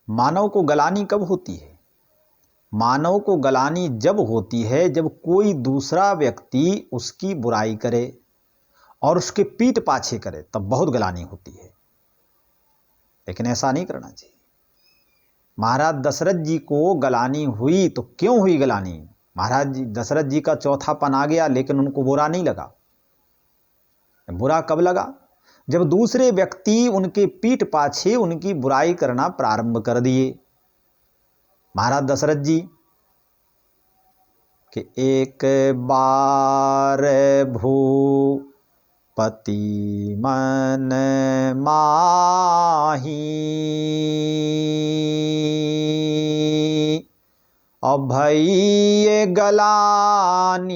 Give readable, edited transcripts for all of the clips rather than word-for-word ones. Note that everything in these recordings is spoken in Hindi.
मानव को गलानी कब होती है? मानव को गलानी जब होती है जब कोई दूसरा व्यक्ति उसकी बुराई करे और उसके पीठ पाछे करे, तब बहुत गलानी होती है। लेकिन ऐसा नहीं करना चाहिए। महाराज दशरथ जी को गलानी हुई तो क्यों हुई गलानी? महाराज जी दशरथ जी का चौथापन आ गया, लेकिन उनको बुरा नहीं लगा। बुरा कब लगा? जब दूसरे व्यक्ति उनके पीठ पाछे उनकी बुराई करना प्रारंभ कर दिए। महाराज दशरथ जी कि एक बार भूपति मन माही, अभय गलानी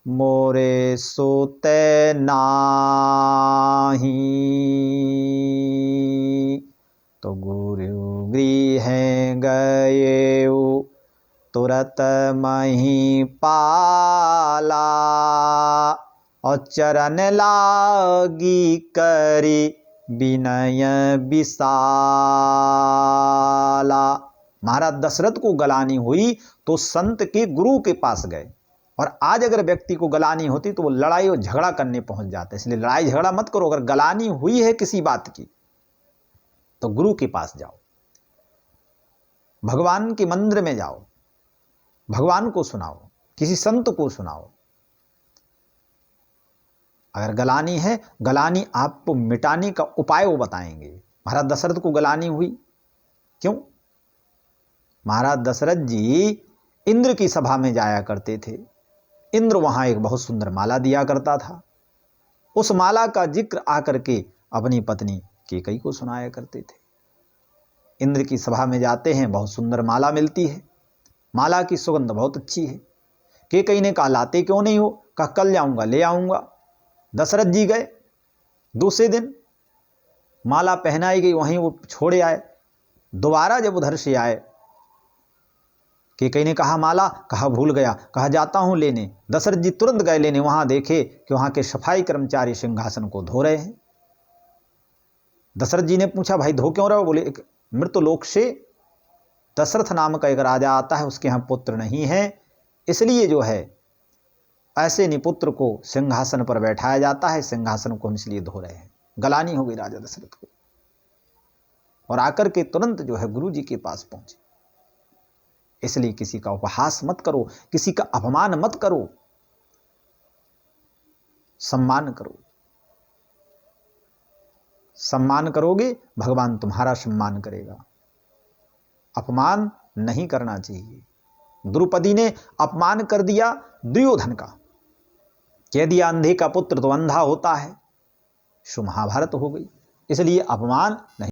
मोरे सोते नाही। तो गुरु गृह गए तुरत मही पाला, और चरण लागी करी विनय विशाला। महाराज दशरथ को गलानी हुई तो संत के गुरु के पास गए, और आज अगर व्यक्ति को गलानी होती तो वो लड़ाई और झगड़ा करने पहुंच जाते। इसलिए लड़ाई झगड़ा मत करो। अगर गलानी हुई है किसी बात की तो गुरु के पास जाओ, भगवान के मंदिर में जाओ, भगवान को सुनाओ, किसी संत को सुनाओ। अगर गलानी है, गलानी आपको मिटाने का उपाय वो बताएंगे। महाराज दशरथ को गलानी हुई क्यों? महाराज दशरथ जी इंद्र की सभा में जाया करते थे। इंद्र वहां एक बहुत सुंदर माला दिया करता था। उस माला का जिक्र आकर के अपनी पत्नी कैकेयी को सुनाया करते थे। इंद्र की सभा में जाते हैं, बहुत सुंदर माला मिलती है, माला की सुगंध बहुत अच्छी है। कैकेयी ने कहा लाते क्यों नहीं हो? कहा कल जाऊंगा, ले आऊंगा। दशरथ जी गए, दूसरे दिन माला पहनाई गई, वहीं वो छोड़े आए। दोबारा जब उधर से आए, कैकेयी ने कहा माला, कहा भूल गया, कहा जाता हूं लेने। दशरथ जी तुरंत गए लेने। वहां देखे कि वहां के सफाई कर्मचारी सिंहासन को धो रहे हैं। दशरथ जी ने पूछा भाई धो क्यों रहे हो? बोले एक मृतलोक से दशरथ नाम का एक राजा आता है, उसके यहां पुत्र नहीं है, इसलिए जो है ऐसे निपुत्र को सिंहासन पर बैठाया जाता है, सिंहासन को हम इसलिए धो रहे हैं। गलानी हो गई राजा दशरथ को, और आकर के तुरंत जो है गुरु जी के पास पहुंचे। इसलिए किसी का उपहास मत करो, किसी का अपमान मत करो, सम्मान करो। सम्मान करोगे भगवान तुम्हारा सम्मान करेगा। अपमान नहीं करना चाहिए। द्रौपदी ने अपमान कर दिया दुर्योधन का, कह दिया अंधे का पुत्र तो अंधा होता है, सो महाभारत हो गई। इसलिए अपमान नहीं